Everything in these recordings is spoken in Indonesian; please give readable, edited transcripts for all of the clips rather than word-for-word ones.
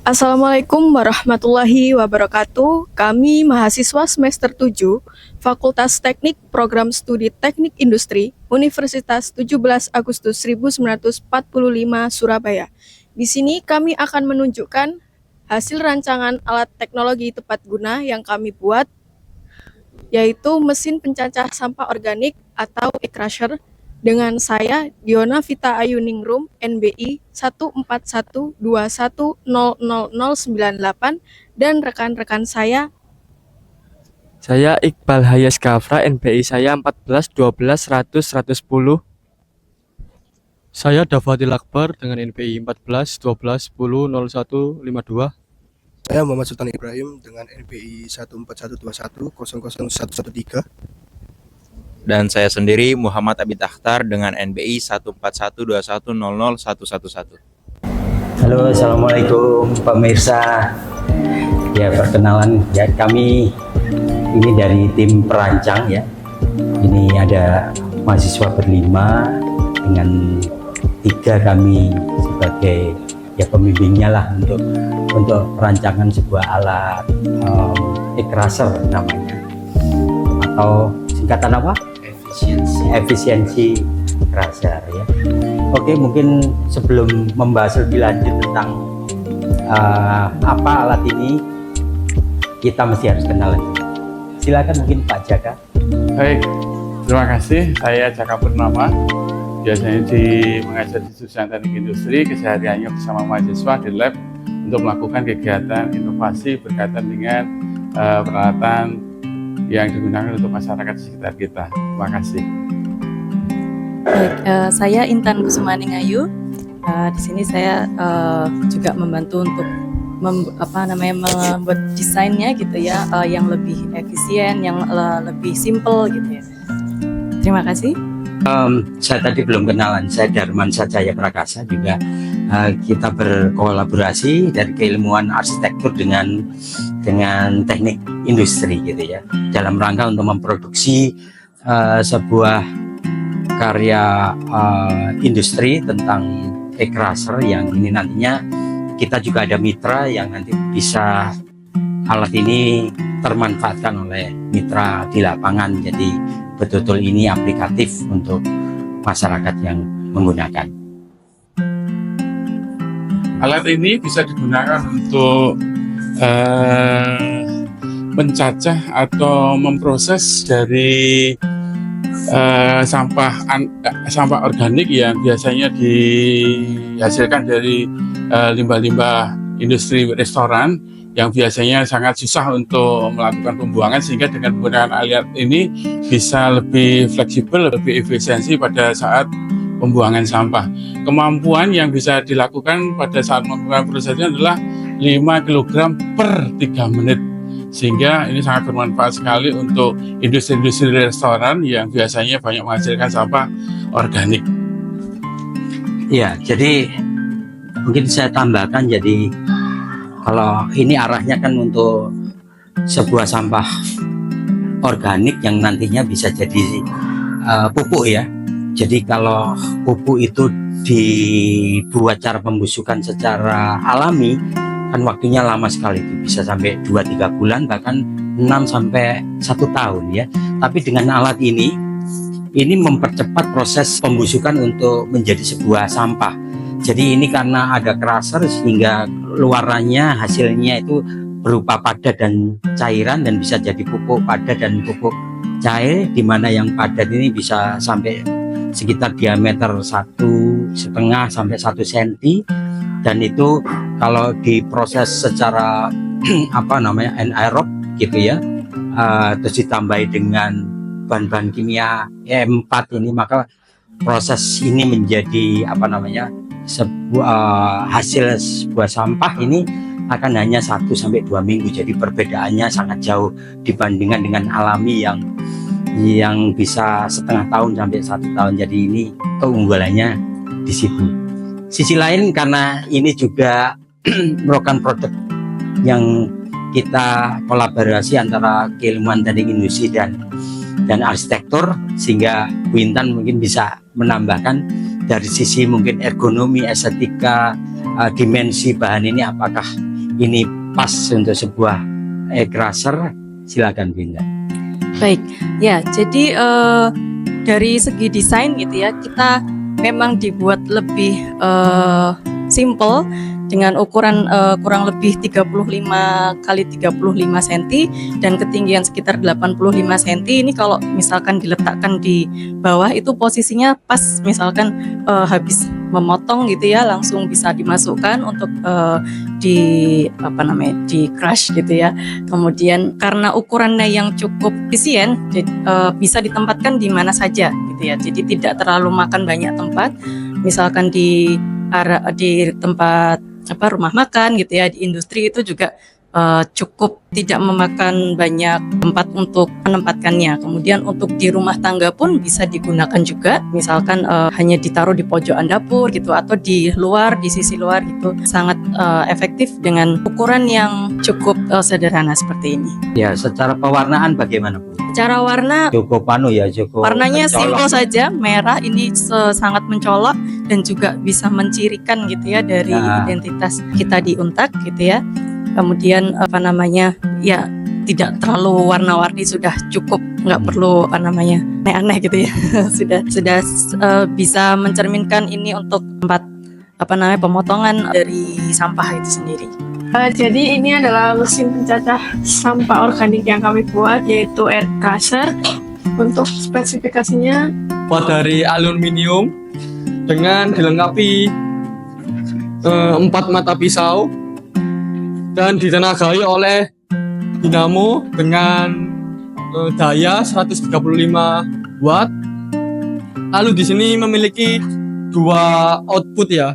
Assalamualaikum warahmatullahi wabarakatuh. Kami mahasiswa semester 7, Fakultas Teknik Program Studi Teknik Industri, Universitas 17 Agustus 1945 Surabaya. Di sini kami akan menunjukkan hasil rancangan alat teknologi tepat guna yang kami buat, yaitu mesin pencacah sampah organik atau e-crusher, dengan saya Diona Vita Ayuningrum NBI 14121000098 dan rekan-rekan saya. Saya Iqbal Hayas Gafra, NBI saya 14 12 100 110. Saya Davatil Akbar dengan NPI 14 12 10 01 52. Saya Muhammad Sultan Ibrahim dengan NPI 14121 00113. Dan saya sendiri Muhammad Abid Akhtar dengan NBI 14121000111. Halo, assalamualaikum pemirsa. Ya, perkenalan ya, kami ini dari tim perancang ya. Ini ada mahasiswa berlima dengan 3 kami sebagai ya pembimbingnya lah untuk perancangan sebuah alat e-crusher namanya, atau singkatan apa? Efisiensi crusher ya. Oke, mungkin sebelum membahas lebih lanjut tentang apa alat ini, kita mesti harus kenalan. Silakan mungkin Pak Jaka. Baik, terima kasih. Saya Jaka Purnama. Biasanya mengajar di jurusan Teknik Industri, kesehariannya bersama mahasiswa di lab untuk melakukan kegiatan inovasi berkaitan dengan peralatan yang digunakan untuk masyarakat di sekitar kita. Terima kasih. Baik, saya Intan Kusumaningayu. Di sini saya juga membantu untuk membuat desainnya gitu ya, yang lebih efisien, yang lebih simple gitu ya. Terima kasih. Saya tadi belum kenalan, saya Darman Sajaya Prakasa, juga kita berkolaborasi dari keilmuan arsitektur dengan teknik industri gitu ya, dalam rangka untuk memproduksi sebuah karya industri tentang e-crusher yang ini nantinya kita juga ada mitra yang nanti bisa alat ini termanfaatkan oleh mitra di lapangan, jadi betul-betul ini aplikatif untuk masyarakat yang menggunakan. Alat ini bisa digunakan untuk mencacah atau memproses dari sampah organik yang biasanya dihasilkan dari limbah-limbah industri restoran, yang biasanya sangat susah untuk melakukan pembuangan, sehingga dengan menggunakan alat ini bisa lebih fleksibel, lebih efisiensi pada saat pembuangan sampah. Kemampuan yang bisa dilakukan pada saat melakukan prosesnya adalah 5 kg per 3 menit, sehingga ini sangat bermanfaat sekali untuk industri-industri restoran yang biasanya banyak menghasilkan sampah organik. Ya, jadi mungkin saya tambahkan, jadi kalau ini arahnya kan untuk sebuah sampah organik yang nantinya bisa jadi pupuk ya. Jadi kalau pupuk itu dibuat cara pembusukan secara alami, kan waktunya lama sekali, bisa sampai 2-3 bulan, bahkan 6 sampai 1 tahun ya. Tapi dengan alat ini mempercepat proses pembusukan untuk menjadi sebuah sampah. Jadi ini karena ada crusher sehingga luarannya hasilnya itu berupa padat dan cairan, dan bisa jadi pupuk padat dan pupuk cair, di mana yang padat ini bisa sampai sekitar diameter 1,5 sampai 1 cm, dan itu kalau diproses secara anaerob gitu ya, terus ditambahi dengan bahan-bahan kimia E4 ini, maka proses ini menjadi hasil sebuah sampah ini akan hanya 1 sampai 2 minggu. Jadi perbedaannya sangat jauh dibandingkan dengan alami yang bisa setengah tahun sampai 1 tahun. Jadi ini keunggulannya di situ. Sisi lain, karena ini juga merupakan produk yang kita kolaborasi antara keilmuan teknik industri dan arsitektur, sehingga Bu Intan mungkin bisa menambahkan dari sisi mungkin ergonomi, estetika, dimensi bahan ini apakah ini pas untuk sebuah crusher, silakan Binda. Baik, ya jadi dari segi desain gitu ya, kita memang dibuat lebih simple dengan ukuran kurang lebih 35 kali 35 cm dan ketinggian sekitar 85 cm. Ini kalau misalkan diletakkan di bawah itu posisinya pas, misalkan habis memotong gitu ya, langsung bisa dimasukkan untuk di crush gitu ya. Kemudian karena ukurannya yang cukup efisien, bisa ditempatkan di mana saja gitu ya. Jadi tidak terlalu makan banyak tempat. Misalkan di tempat rumah makan gitu ya, di industri itu juga cukup tidak memakan banyak tempat untuk menempatkannya. Kemudian untuk di rumah tangga pun bisa digunakan juga, misalkan hanya ditaruh di pojokan dapur gitu atau di luar, di sisi luar gitu. Sangat efektif dengan ukuran yang cukup sederhana seperti ini. Ya, secara pewarnaan bagaimana Bu? Cara warna Cukup cukup warnanya mencolok. simpel saja, merah ini sangat mencolok dan juga bisa mencirikan gitu ya dari identitas kita di Untak gitu ya. Kemudian ya tidak terlalu warna-warni, sudah cukup, nggak perlu aneh-aneh gitu ya. sudah bisa mencerminkan ini untuk tempat pemotongan dari sampah itu sendiri. Jadi ini adalah mesin pencacah sampah organik yang kami buat, yaitu air crusher. Untuk spesifikasinya Dari aluminium dengan dilengkapi 4 mata pisau dan ditenagai oleh dinamo dengan daya 135 watt. Lalu di sini memiliki 2 output ya.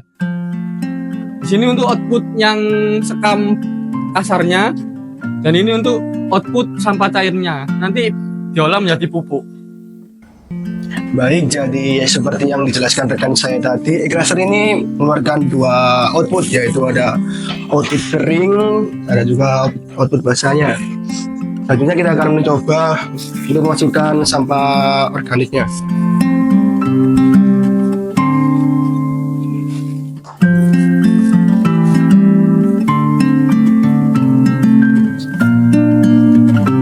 Di sini untuk output yang sekam kasarnya, dan ini untuk output sampah cairnya. Nanti diolah menjadi pupuk. Baik, jadi seperti yang dijelaskan rekan saya tadi, crusher ini mengeluarkan 2 output, yaitu ada output kering, ada juga output basahnya. Selanjutnya kita akan mencoba untuk memasukkan sampah organiknya.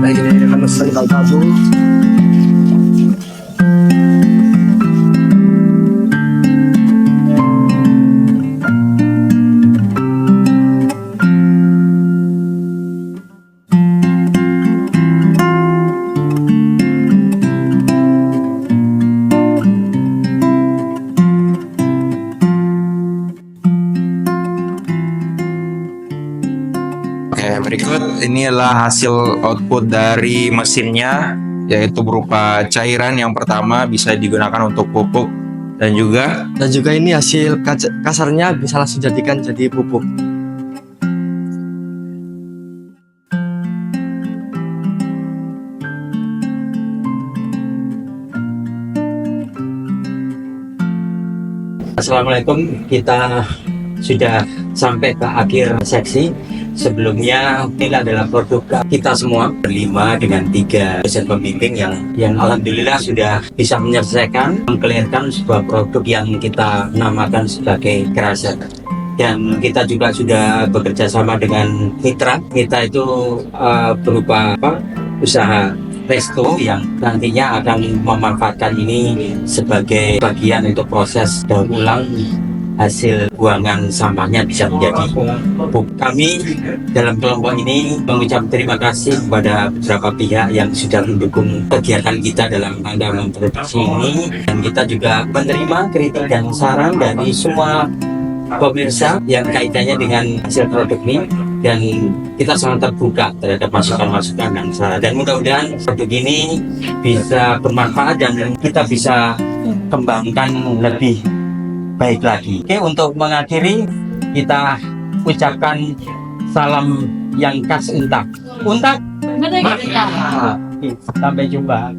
Baik, ini akan mesin kalkabu. Oke, berikut ini adalah hasil output dari mesinnya, yaitu berupa cairan. Yang pertama bisa digunakan untuk pupuk dan juga ini hasil kasarnya bisa langsung jadikan jadi pupuk. Assalamualaikum, kita sudah sampai ke akhir seksi. Sebelumnya ini adalah produk kita semua berlima dengan 3 dosen pembimbing yang alhamdulillah sudah bisa menyelesaikan, mengkelirkan sebuah produk yang kita namakan sebagai crusher. Dan kita juga sudah bekerja sama dengan mitra. Kita itu berupa usaha resto yang nantinya akan memanfaatkan ini sebagai bagian untuk proses daur ulang hasil buangan sampahnya bisa menjadi pupuk. Kami dalam kelompok ini mengucap terima kasih kepada beberapa pihak yang sudah mendukung kegiatan kita dalam rangka memproduksi ini, dan kita juga menerima kritik dan saran dari semua pemirsa yang kaitannya dengan hasil produk ini, dan kita sangat terbuka terhadap masukan-masukan dan saran, dan mudah-mudahan produk ini bisa bermanfaat dan kita bisa kembangkan lebih baik lagi. Oke, untuk mengakhiri kita ucapkan salam yang khas Untak. Untak, merdeka. Sampai jumpa.